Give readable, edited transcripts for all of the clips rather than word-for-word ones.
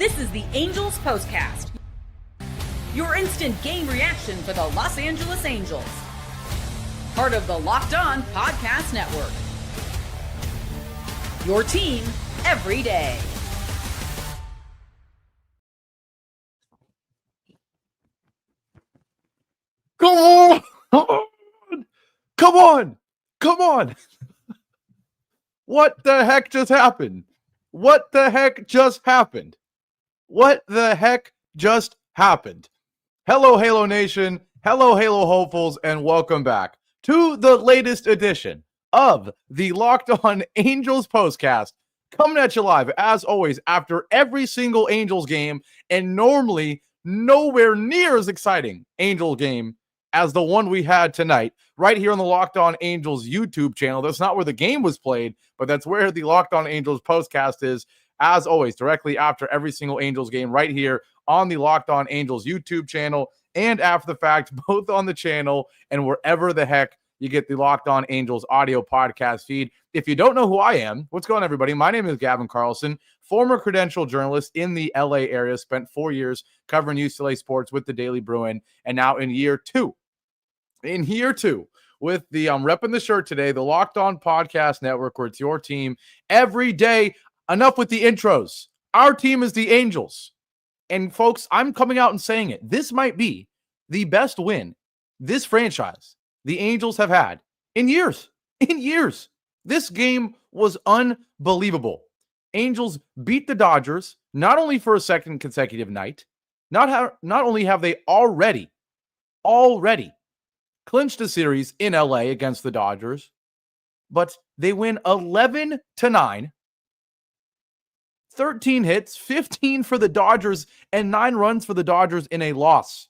This is the Angels Postcast, your instant game reaction for the Los Angeles Angels. Part of the Locked On Podcast Network. Your team every day. Come on! Come on! Come on! What the heck just happened? What the heck just happened? What the heck just happened? Hello, Halo Nation. Hello, Halo hopefuls, and welcome back to the latest edition of the Locked On Angels Postcast. Coming at you live, as always, after every single Angels game, and normally nowhere near as exciting Angel game as the one we had tonight, right here on the Locked On Angels YouTube channel. That's not where the game was played, but that's where the Locked On Angels Postcast is, as always, directly after every single Angels game, right here on the Locked On Angels YouTube channel, and after the fact, both on the channel and wherever the heck you get the Locked On Angels audio podcast feed. If you don't know who I am, what's going on, everybody? My name is Gavin Carlson, former credential journalist in the LA area, spent 4 years covering UCLA sports with the Daily Bruin, and now in year two with the repping the shirt today, the Locked On Podcast Network, where it's your team every day. Enough with the intros. Our team is the Angels. And folks, I'm coming out and saying it. This might be the best win this franchise, the Angels, have had in years. In years. This game was unbelievable. Angels beat the Dodgers, not only for a second consecutive night, not only have they already clinched a series in LA against the Dodgers, but they win 11-9, 13 hits, 15 for the Dodgers, and 9 runs for the Dodgers in a loss.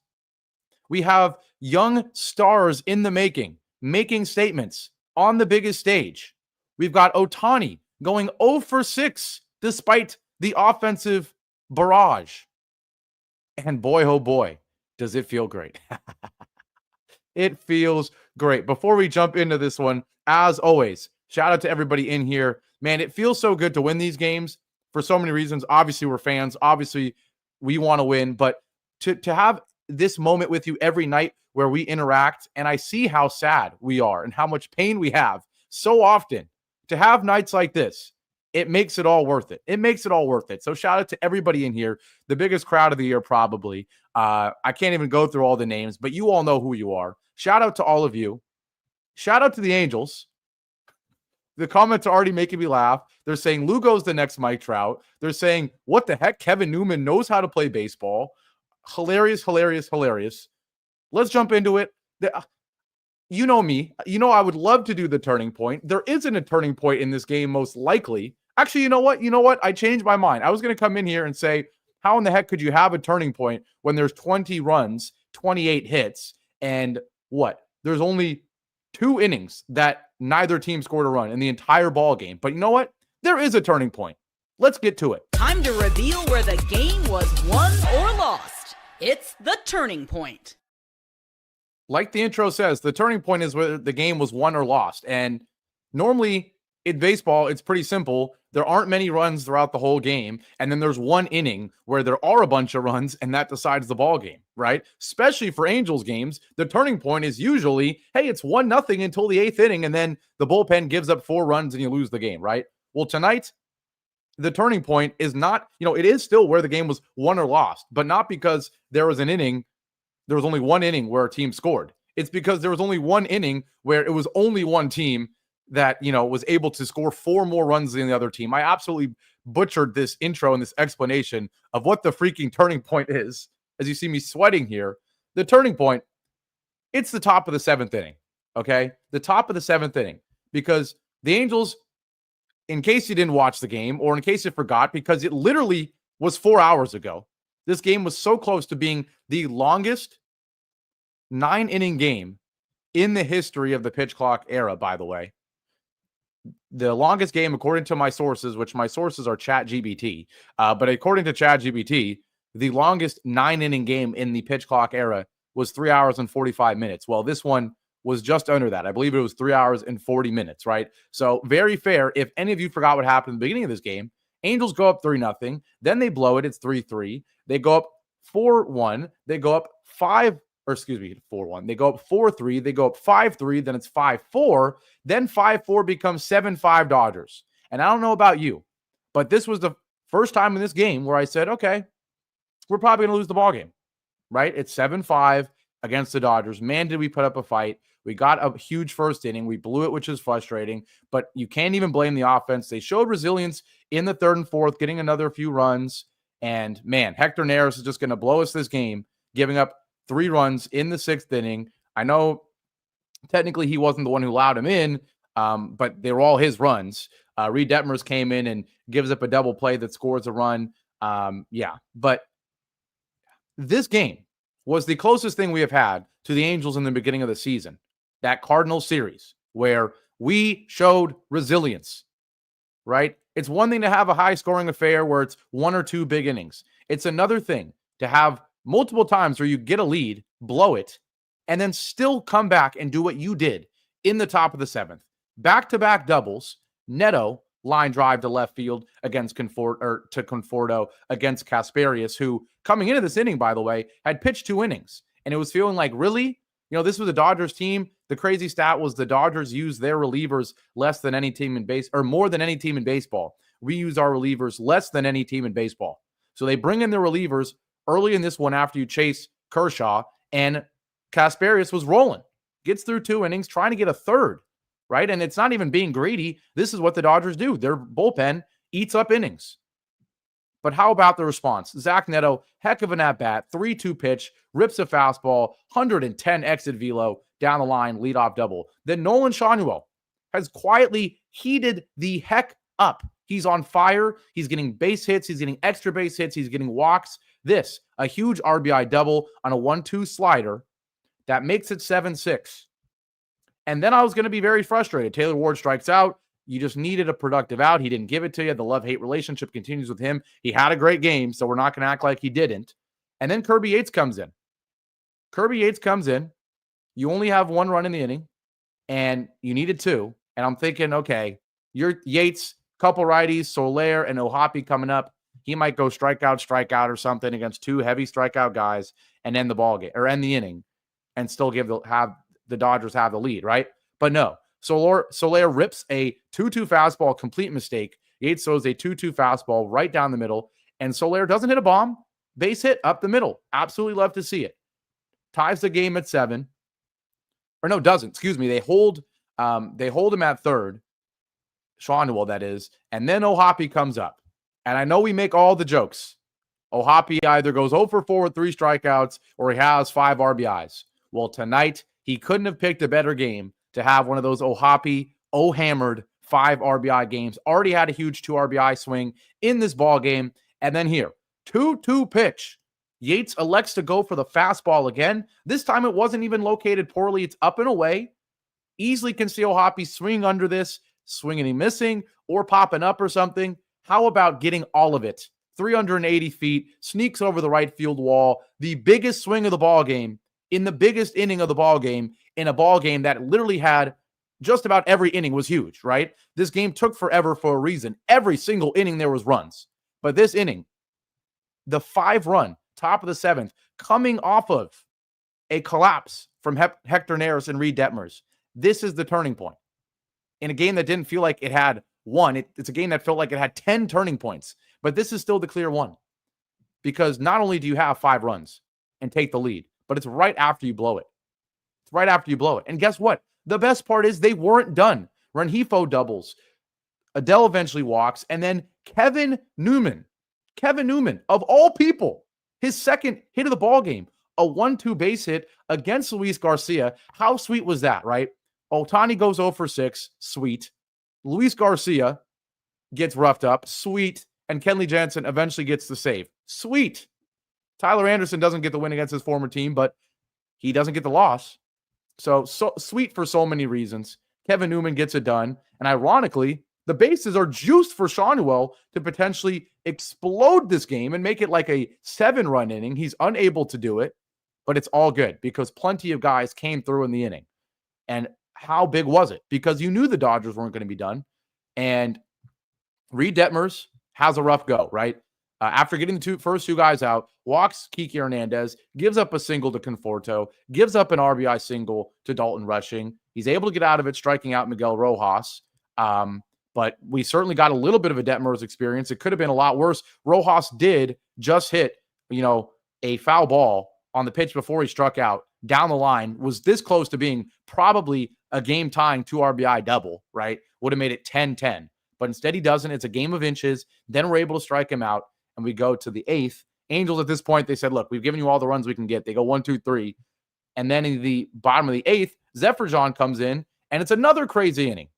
We have young stars in the making statements on the biggest stage. We've got Ohtani going 0 for 6 despite the offensive barrage. And boy, oh boy, does it feel great. It feels great. Before we jump into this one, as always, shout out to everybody in here. Man, it feels so good to win these games for so many reasons. Obviously, we're fans. Obviously, we want to win. But to have this moment with you every night where we interact, and I see how sad we are and how much pain we have so often, to have nights like this, it makes it all worth it. It makes it all worth it. So shout out to everybody in here. The biggest crowd of the year, probably. I can't even go through all the names, but you all know who you are. Shout out to all of you. Shout out to the Angels. The comments are already making me laugh. They're saying Lugo's the next Mike Trout. They're saying, what the heck? Kevin Newman knows how to play baseball. Hilarious, hilarious, hilarious. Let's jump into it. You know me. You know I would love to do the turning point. There isn't a turning point in this game, most likely. Actually, you know what? You know what? I changed my mind. I was going to come in here and say, how in the heck could you have a turning point when there's 20 runs, 28 hits, and what? There's only 2 innings that neither team scored a run in the entire ball game. But you know what? There is a turning point. Let's get to it. Time to reveal where the game was won or lost. It's the turning point. Like the intro says, the turning point is whether the game was won or lost. And normally in baseball, it's pretty simple. There aren't many runs throughout the whole game. And then there's one inning where there are a bunch of runs, and that decides the ball game, right? Especially for Angels games, the turning point is usually, hey, it's 1-0 until the 8th inning, and then the bullpen gives up 4 runs and you lose the game, right? Well, tonight, the turning point is not, it is still where the game was won or lost, but not because there was only one inning where a team scored. It's because there was only one inning where it was only one team that, was able to score 4 more runs than the other team. I absolutely butchered this intro and this explanation of what the freaking turning point is. As you see me sweating here, the turning point, it's the top of the 7th inning, okay? The top of the 7th inning, because the Angels, in case you didn't watch the game or in case you forgot, because it literally was 4 hours ago, this game was so close to being the longest 9-inning game in the history of the pitch clock era, by the way. The longest game, according to my sources, which my sources are ChatGPT, but according to ChatGPT, the longest 9-inning game in the pitch clock era was 3 hours and 45 minutes. Well, this one was just under that. I believe it was 3 hours and 40 minutes, right? So very fair. If any of you forgot what happened at the beginning of this game, Angels go up 3-0. Then they blow it. It's 3-3. They go up 4-1. They go up 4-1. They go up 4-3. They go up 5-3. Then it's 5-4. Then 5-4 becomes 7-5 Dodgers. And I don't know about you, but this was the first time in this game where I said, okay, we're probably going to lose the ballgame, right? It's 7-5 against the Dodgers. Man, did we put up a fight. We got a huge first inning. We blew it, which is frustrating, but you can't even blame the offense. They showed resilience in the third and fourth, getting another few runs. And man, Hector Neris is just going to blow us this game, giving up 3 runs in the 6th inning. I know technically he wasn't the one who allowed him in, but they were all his runs. Reed Detmers came in and gives up a double play that scores a run. But this game was the closest thing we have had to the Angels in the beginning of the season. That Cardinals series where we showed resilience, right? It's one thing to have a high-scoring affair where it's 1 or 2 big innings. It's another thing to have multiple times where you get a lead, blow it, and then still come back and do what you did in the top of the 7th. Back-to-back doubles, Neto line drive to left field against Conforto against Casparius, who coming into this inning, by the way, had pitched 2 innings. And it was feeling like, really? This was a Dodgers team. The crazy stat was the Dodgers used their relievers less than any team in more than any team in baseball. We use our relievers less than any team in baseball. So they bring in their relievers early in this one after you chase Kershaw, and Casparius was rolling. Gets through 2 innings, trying to get a third, right? And it's not even being greedy. This is what the Dodgers do. Their bullpen eats up innings. But how about the response? Zach Neto, heck of an at-bat, 3-2 pitch, rips a fastball, 110 exit velo, down the line, leadoff double. Then Nolan Schanuel has quietly heated the heck up. He's on fire. He's getting base hits. He's getting extra base hits. He's getting walks. This, a huge RBI double on a 1-2 slider that makes it 7-6. And then I was going to be very frustrated. Taylor Ward strikes out. You just needed a productive out. He didn't give it to you. The love-hate relationship continues with him. He had a great game, so we're not going to act like he didn't. And then Kirby Yates comes in. You only have 1 run in the inning, and you needed 2. And I'm thinking, okay, you're Yates, couple righties, Soler and O'Hoppe coming up. He might go strikeout or something against 2 heavy strikeout guys and end the ball game or end the inning and still have the Dodgers have the lead, right? But no. Soler rips a 2-2 fastball, complete mistake. Yates throws a 2-2 fastball right down the middle, and Soler doesn't hit a bomb. Base hit up the middle. Absolutely love to see it. Ties the game at 7. Or no, doesn't. Excuse me. They hold him at third. Schanuel, that is. And then O'Hoppe comes up. And I know we make all the jokes. O'Hoppe either goes 0 for 4 with 3 strikeouts or he has 5 RBIs. Well, tonight, he couldn't have picked a better game to have one of those O'Hoppe, hammered 5 RBI games. Already had a huge 2 RBI swing in this ball game. And then here, 2-2 pitch. Yates elects to go for the fastball again. This time it wasn't even located poorly. It's up and away. Easily can see O'Hoppe swinging under this, swinging and missing, or popping up or something. How about getting all of it? 380 feet, sneaks over the right field wall. The biggest swing of the ball game in the biggest inning of the ball game, in a ball game that literally had just about every inning was huge, right? This game took forever for a reason. Every single inning there was runs. But this inning, the 5-run, top of the 7th, coming off of a collapse from Hector Neris and Reed Detmers. This is the turning point. In a game that didn't feel like it had one, it's a game that felt like it had 10 turning points. But this is still the clear one. Because not only do you have 5 runs and take the lead, but it's right after you blow it. It's right after you blow it. And guess what? The best part is they weren't done. Rengifo doubles. Adele eventually walks. And then Kevin Newman, of all people, his second hit of the ball game, a 1-2 base hit against Luis Garcia. How sweet was that, right? Ohtani goes 0 for 6. Sweet. Luis Garcia gets roughed up. Sweet. And Kenley Jansen eventually gets the save. Sweet. Tyler Anderson doesn't get the win against his former team, but he doesn't get the loss. So sweet for so many reasons. Kevin Newman gets it done. And ironically, the bases are juiced for Schanuel to potentially explode this game and make it like a 7-run inning. He's unable to do it, but it's all good because plenty of guys came through in the inning. And how big was it? Because you knew the Dodgers weren't going to be done. And Reed Detmers has a rough go, right? After getting the first two guys out, walks Kiki Hernandez, gives up a single to Conforto, gives up an RBI single to Dalton Rushing. He's able to get out of it, striking out Miguel Rojas. But we certainly got a little bit of a Detmers experience. It could have been a lot worse. Rojas did just hit, a foul ball on the pitch before he struck out down the line, was this close to being probably a game-tying 2 RBI double, right? Would have made it 10-10. But instead he doesn't. It's a game of inches. Then we're able to strike him out, and we go to the 8th. Angels at this point, they said, look, we've given you all the runs we can get. They go 1, 2, 3. And then in the bottom of the 8th, Zephyr comes in, and it's another crazy inning.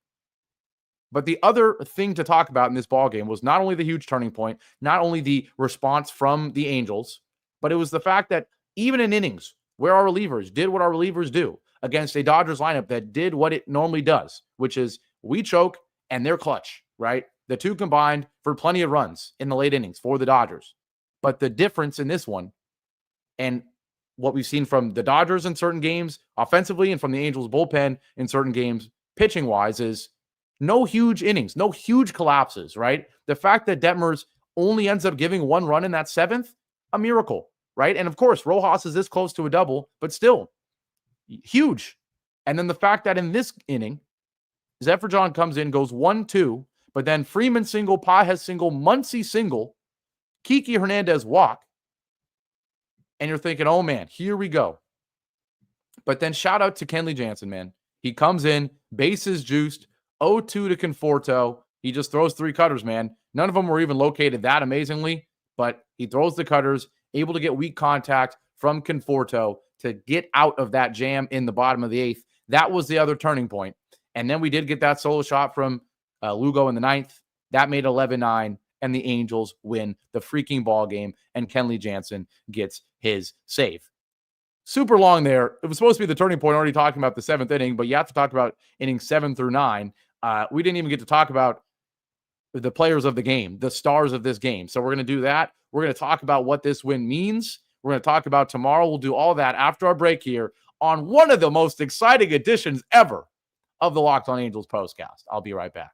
But the other thing to talk about in this ballgame was not only the huge turning point, not only the response from the Angels, but it was the fact that even in innings where our relievers did what our relievers do against a Dodgers lineup that did what it normally does, which is we choke and they're clutch, right? The two combined for plenty of runs in the late innings for the Dodgers. But the difference in this one, and what we've seen from the Dodgers in certain games offensively and from the Angels bullpen in certain games pitching-wise, is no huge innings, no huge collapses, right? The fact that Detmers only ends up giving 1 run in that 7th, a miracle, right? And of course, Rojas is this close to a double, but still huge. And then the fact that in this inning, Zephyr comes in, goes 1-2, but then Freeman single, Pages single, Muncy single, Kiki Hernandez walk. And you're thinking, oh man, here we go. But then shout out to Kenley Jansen, man. He comes in, bases juiced, 0-2 to Conforto. He just throws 3 cutters, man. None of them were even located that amazingly, but he throws the cutters, able to get weak contact from Conforto to get out of that jam in the bottom of the 8th. That was the other turning point. And then we did get that solo shot from Lugo in the 9th. That made 11-9, and the Angels win the freaking ball game, and Kenley Jansen gets his save. Super long there. It was supposed to be the turning point, already talking about the 7th inning, but you have to talk about innings 7 through 9. We didn't even get to talk about the players of the game, the stars of this game. So we're going to do that. We're going to talk about what this win means. We're going to talk about tomorrow. We'll do all that after our break here on one of the most exciting editions ever of the Locked On Angels Postcast. I'll be right back.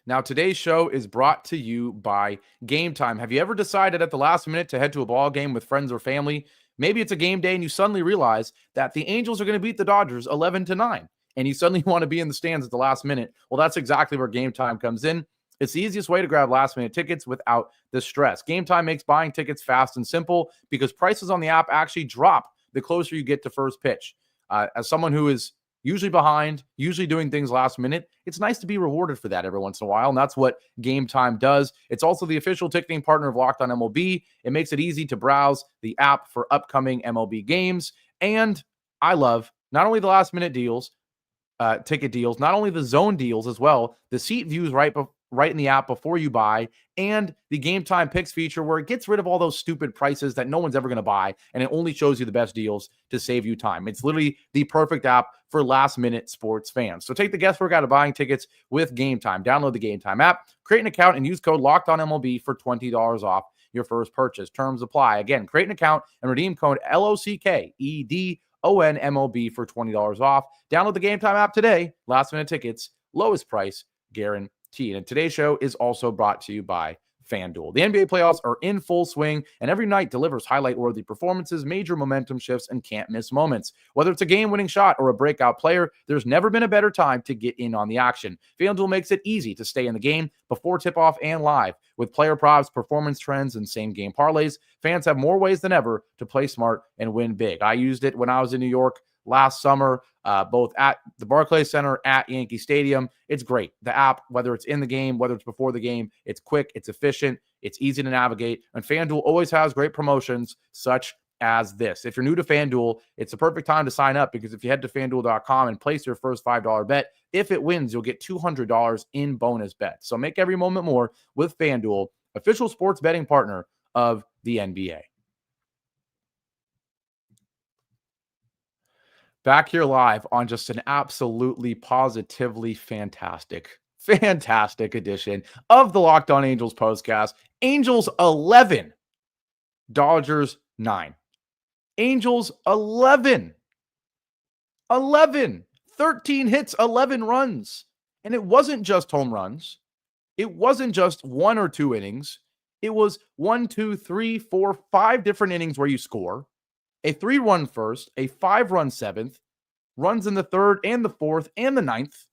Now, today's show is brought to you by Game Time. Have you ever decided at the last minute to head to a ball game with friends or family? Maybe it's a game day and you suddenly realize that the Angels are going to beat the Dodgers 11-9, and you suddenly want to be in the stands at the last minute. Well, that's exactly where Game Time comes in. It's the easiest way to grab last-minute tickets without the stress. Game Time makes buying tickets fast and simple because prices on the app actually drop the closer you get to first pitch. As someone who is usually behind, usually doing things last minute, it's nice to be rewarded for that every once in a while, and that's what Game Time does. It's also the official ticketing partner of Locked On MLB. It makes it easy to browse the app for upcoming MLB games, and I love not only the last-minute deals, ticket deals, not only the zone deals as well, the seat views right in the app before you buy, and the Game Time Picks feature where it gets rid of all those stupid prices that no one's ever going to buy, and it only shows you the best deals to save you time. It's literally the perfect app for last-minute sports fans. So take the guesswork out of buying tickets with Game Time. Download the Game Time app, create an account, and use code LOCKEDONMLB for $20 off your first purchase. Terms apply. Again, create an account and redeem code LOCKEDONMLB for $20 off. Download the Game Time app today. Last-minute tickets, lowest price guaranteed. And today's show is also brought to you by FanDuel. The NBA playoffs are in full swing, and every night delivers highlight-worthy performances, major momentum shifts, and can't-miss moments. Whether it's a game-winning shot or a breakout player, there's never been a better time to get in on the action. FanDuel makes it easy to stay in the game before tip-off and live. With player props, performance trends, and same-game parlays, fans have more ways than ever to play smart and win big. I used it when I was in New York last summer, both at the Barclays Center, at Yankee Stadium. It's great. The app, whether it's in the game, whether it's before the game, it's quick, it's efficient, it's easy to navigate. And FanDuel always has great promotions such as this. If you're new to FanDuel, it's the perfect time to sign up because if you head to FanDuel.com and place your first $5 bet, if it wins, you'll get $200 in bonus bets. So make every moment more with FanDuel, official sports betting partner of the NBA. Back here live on just an absolutely positively fantastic edition of the Locked On Angels Postcast. Angels 11, Dodgers 9. Angels 11, 13 hits, 11 runs. And it wasn't just home runs. It wasn't just 1 or 2 innings. It was 1, 2, 3, 4, 5 different innings where you score, a 3-run first, a 5-run seventh, runs in the third and the fourth and the ninth.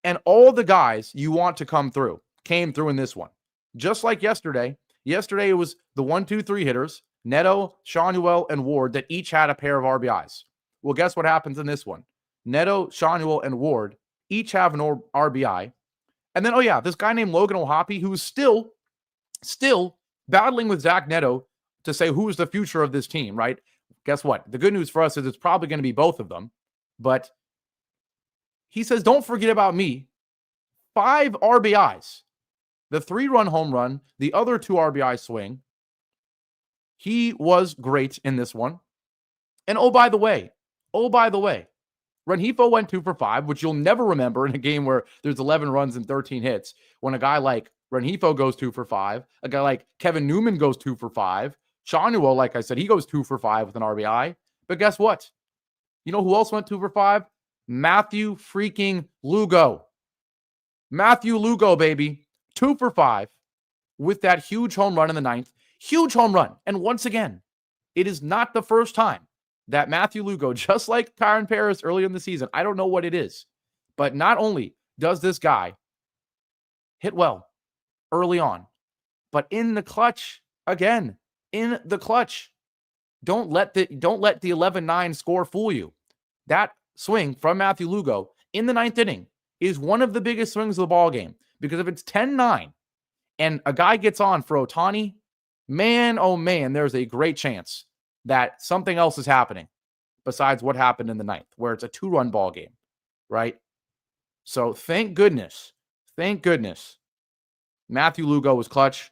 And all the guys you want to come through came through in this one. Just like yesterday. Yesterday, it was the 1, 2, 3 hitters, Neto, Schanuel, and Ward, that each had a pair of RBIs. Well, guess what happens in this one? Neto, Schanuel, and Ward each have an RBI. And then, this guy named Logan O'Hoppe, who's still battling with Zach Neto to say who is the future of this team, right? Guess what? The good news for us is it's probably going to be both of them. But he says, don't forget about me. 5 RBIs. The 3-run home run, the other 2 RBI swing. He was great in this one. And oh, by the way, Rengifo went 2 for 5, which you'll never remember in a game where there's 11 runs and 13 hits. When a guy like Rengifo goes 2 for 5, a guy like Kevin Newman goes 2 for 5, Schanuel, like I said, he goes 2 for 5 with an RBI. But guess what? You know who else went 2 for 5? Matthew freaking Lugo. Matthew Lugo, baby. 2 for 5 with that huge home run in the ninth. Huge home run. And once again, it is not the first time that Matthew Lugo, just like Kyron Paris early in the season, I don't know what it is, but not only does this guy hit well early on, but in the clutch, again, in the clutch. Don't let the 11-9 score fool you. That swing from Matthew Lugo in the ninth inning is one of the biggest swings of the ball game, because if it's 10-9 and a guy gets on for Ohtani, man, oh man, there's a great chance that something else is happening besides what happened in the ninth, where it's a 2-run ball game, right? So thank goodness, Matthew Lugo was clutch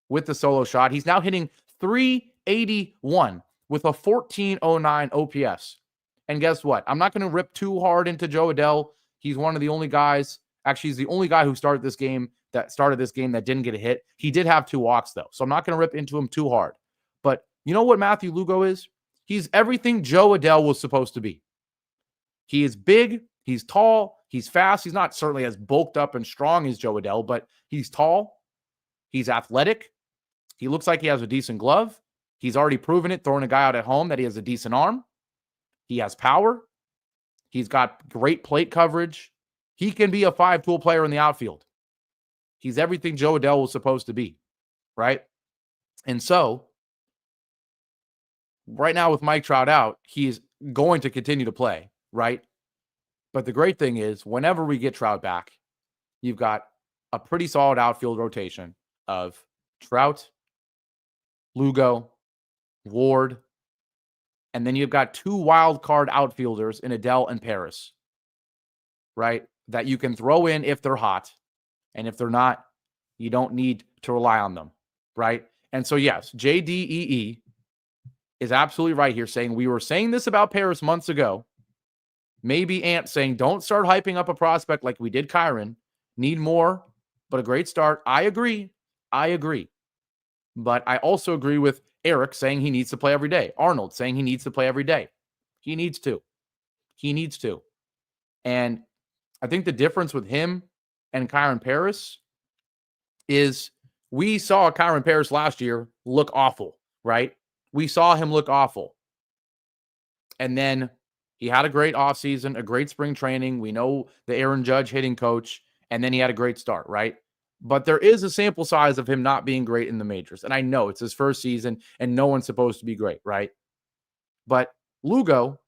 with the solo shot. He's now hitting .381 with a 1409 OPS. And guess what? I'm not going to rip too hard into Joe Adell. He's one of the only guys, actually, he's the only guy who started this game that didn't get a hit. He did have 2 walks, though, so I'm not going to rip into him too hard. But you know what Matthew Lugo is? He's everything Joe Adell was supposed to be. He is big, he's tall, he's fast. He's not certainly as bulked up and strong as Joe Adell, but he's tall, he's athletic, he looks like he has a decent glove. He's already proven it throwing a guy out at home that he has a decent arm. He has power. He's got great plate coverage. He can be a 5-tool player in the outfield. He's everything Joe Adell was supposed to be, right? And so, right now with Mike Trout out, he's going to continue to play, right? But the great thing is, whenever we get Trout back, you've got a pretty solid outfield rotation of Trout, Lugo, Ward, and then you've got 2 wild card outfielders in Adell and Paris, right? That you can throw in if they're hot. And if they're not, you don't need to rely on them, right? And so, yes, JDEE is absolutely right here, saying we were saying this about Paris months ago. Maybe Ant saying, don't start hyping up a prospect like we did Kyron. Need more, but a great start. I agree. But I also agree with Eric saying he needs to play every day. Arnold saying he needs to play every day. He needs to. And I think the difference with him and Kyron Paris is we saw Kyron Paris last year look awful, right? We saw him look awful. And then he had a great offseason, a great spring training. We know the Aaron Judge hitting coach, and then he had a great start, right? But there is a sample size of him not being great in the majors. And I know it's his first season, and no one's supposed to be great, right? But Lugo,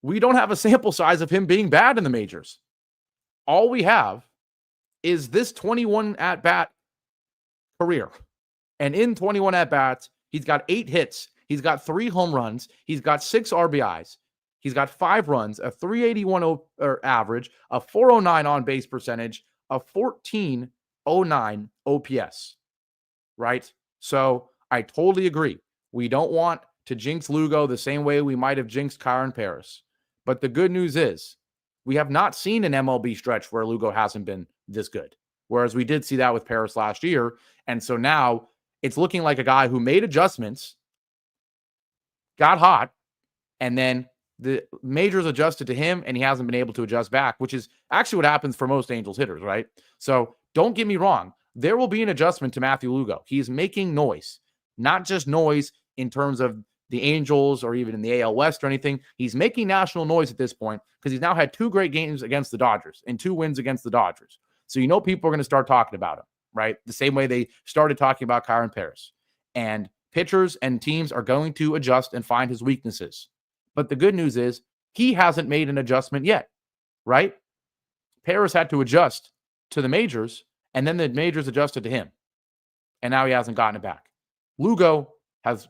we don't have a sample size of him being bad in the majors. All we have is this 21 at-bat career. And in 21 at-bats, he's got 8 hits. He's got 3 home runs. He's got 6 RBIs. He's got 5 runs, a 381 average, a 409 on-base percentage, a 1409 OPS, right? So I totally agree. We don't want to jinx Lugo the same way we might have jinxed Kyron Paris. But the good news is we have not seen an MLB stretch where Lugo hasn't been this good, whereas we did see that with Paris last year. And so now it's looking like a guy who made adjustments, got hot, and then the majors adjusted to him and he hasn't been able to adjust back, which is actually what happens for most Angels hitters, right? So don't get me wrong. There will be an adjustment to Matthew Lugo. He's making noise, not just noise in terms of the Angels or even in the AL West or anything. He's making national noise at this point because he's now had 2 great games against the Dodgers and 2 wins against the Dodgers. So people are going to start talking about him, right? The same way they started talking about Kyron Paris. And pitchers and teams are going to adjust and find his weaknesses. But the good news is he hasn't made an adjustment yet, right? Paris had to adjust to the majors, and then the majors adjusted to him. And now he hasn't gotten it back. Lugo has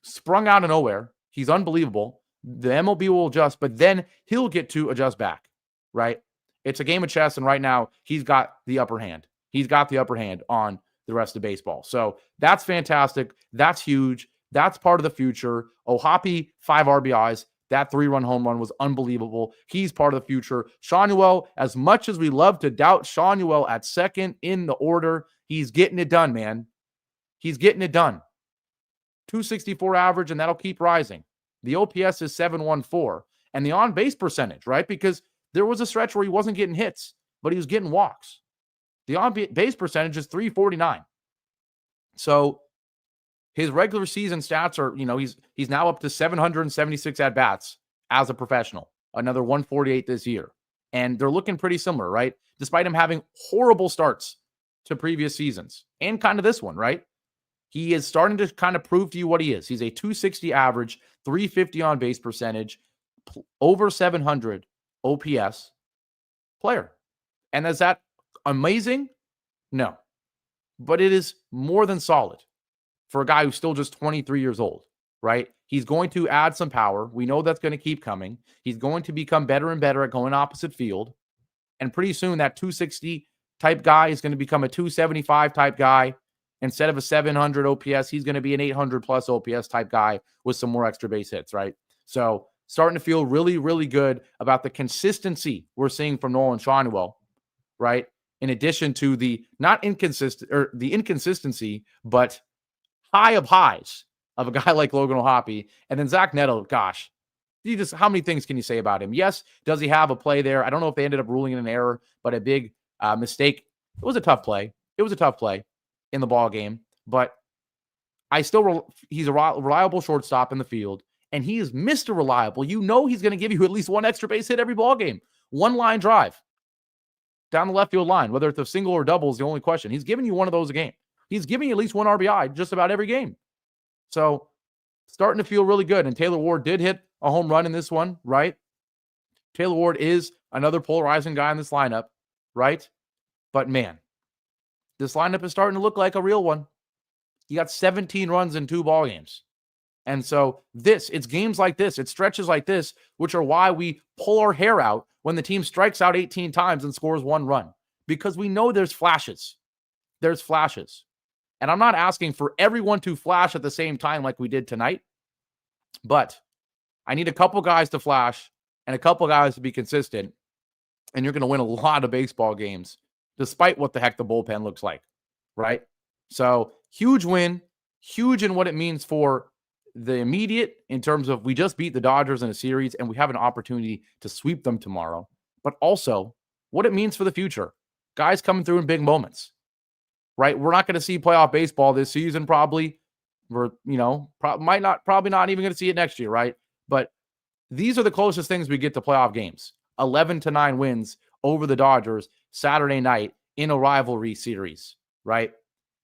sprung out of nowhere. He's unbelievable. The MLB will adjust, but then he'll get to adjust back, right? It's a game of chess, and right now he's got the upper hand. He's got the upper hand on the rest of baseball. So that's fantastic. That's huge. That's part of the future. O'Hoppe, 5 RBIs. That 3-run home run was unbelievable. He's part of the future. Schanuel, as much as we love to doubt Schanuel at second in the order, he's getting it done, man. He's getting it done. 264 average, and that'll keep rising. The OPS is 714. And the on-base percentage, right? Because there was a stretch where he wasn't getting hits, but he was getting walks. The on-base percentage is 349. So his regular season stats are, he's now up to 776 at-bats as a professional. Another 148 this year. And they're looking pretty similar, right? Despite him having horrible starts to previous seasons. And kind of this one, right? He is starting to kind of prove to you what he is. He's a 260 average, 350 on-base percentage, over 700 OPS player. And is that amazing? No. But it is more than solid for a guy who's still just 23 years old, right? He's going to add some power. We know that's going to keep coming. He's going to become better and better at going opposite field. And pretty soon that 260 type guy is going to become a 275 type guy. Instead of a 700 OPS, he's going to be an 800 plus OPS type guy with some more extra base hits, right? So starting to feel really, really good about the consistency we're seeing from Nolan Schanuel, right? In addition to the inconsistency, but high of highs of a guy like Logan O'Hoppe. And then Zach Neto, gosh, how many things can you say about him? Yes, does he have a play there? I don't know if they ended up ruling it an error, but a big mistake. It was a tough play. In the ball game, but he's a reliable shortstop in the field, and he is Mr. Reliable. He's going to give you at least one extra base hit every ball game, one line drive down the left field line, whether it's a single or double is the only question. He's giving you one of those a game. He's giving you at least one RBI just about every game. So starting to feel really good. And Taylor Ward did hit a home run in this one, right? Taylor Ward is another polarizing guy in this lineup, right? But man, this lineup is starting to look like a real one. You got 17 runs in 2 ball games. And so it's games like this, it's stretches like this, which are why we pull our hair out when the team strikes out 18 times and scores 1 run. Because we know there's flashes. There's flashes. And I'm not asking for everyone to flash at the same time like we did tonight. But I need a couple guys to flash and a couple guys to be consistent. And you're going to win a lot of baseball games, despite what the heck the bullpen looks like, right? So huge win, huge in what it means for the immediate in terms of we just beat the Dodgers in a series and we have an opportunity to sweep them tomorrow, but also what it means for the future. Guys coming through in big moments, right? We're not going to see playoff baseball this season probably. We're, probably not even going to see it next year, right? But these are the closest things we get to playoff games. 11-9 wins over the Dodgers Saturday night in a rivalry series, right?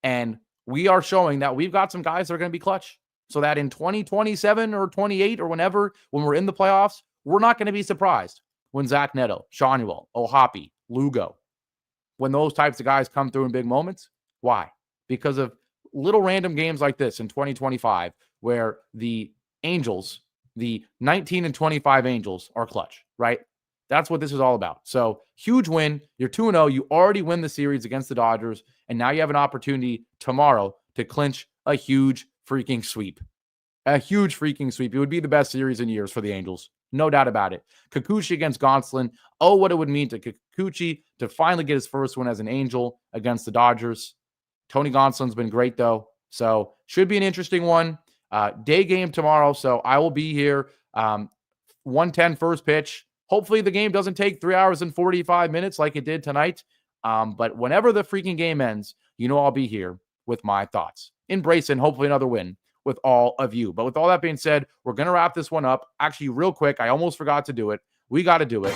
And we are showing that we've got some guys that are going to be clutch so that in 2027 or 28 or whenever, when we're in the playoffs, we're not going to be surprised when Zach Neto, Schanuel, O'Hoppe, Lugo, when those types of guys come through in big moments. Why? Because of little random games like this in 2025 where the Angels, the 19-25 Angels are clutch, right? That's what this is all about. So huge win. You're 2-0. You already win the series against the Dodgers. And now you have an opportunity tomorrow to clinch a huge freaking sweep. A huge freaking sweep. It would be the best series in years for the Angels. No doubt about it. Kikuchi against Gonsolin. Oh, what it would mean to Kikuchi to finally get his first win as an Angel against the Dodgers. Tony Gonsolin's been great, though. So should be an interesting one. Day game tomorrow. So I will be here Um, 1:10 first pitch. Hopefully the game doesn't take 3 hours and 45 minutes like it did tonight. But whenever the freaking game ends, I'll be here with my thoughts. Embrace and hopefully another win with all of you. But with all that being said, we're going to wrap this one up. Actually, real quick, I almost forgot to do it. We got to do it.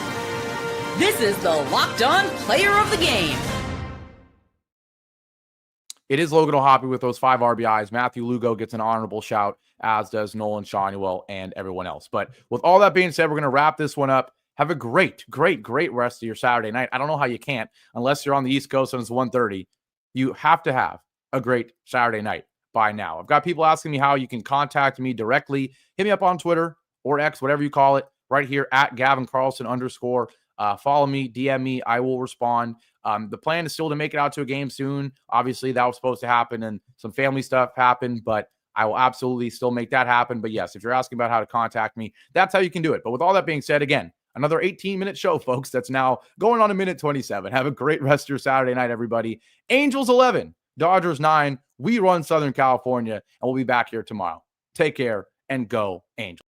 This is the Locked On Player of the Game. It is Logan O'Hoppe with those 5 RBIs. Matthew Lugo gets an honorable shout, as does Nolan Schanuel and everyone else. But with all that being said, we're going to wrap this one up. Have a great rest of your Saturday night. I don't know how you can't, unless you're on the East Coast and it's 1:30. You have to have a great Saturday night by now. I've got people asking me how you can contact me directly. Hit me up on Twitter or X, whatever you call it, right here at Gavin Carlson _ follow me, DM me. I will respond. The plan is still to make it out to a game soon. Obviously, that was supposed to happen and some family stuff happened, but I will absolutely still make that happen. But yes, if you're asking about how to contact me, that's how you can do it. But with all that being said, again, another 18-minute show, folks. That's now going on a minute 27. Have a great rest of your Saturday night, everybody. Angels 11, Dodgers 9. We run Southern California, and we'll be back here tomorrow. Take care and go Angels.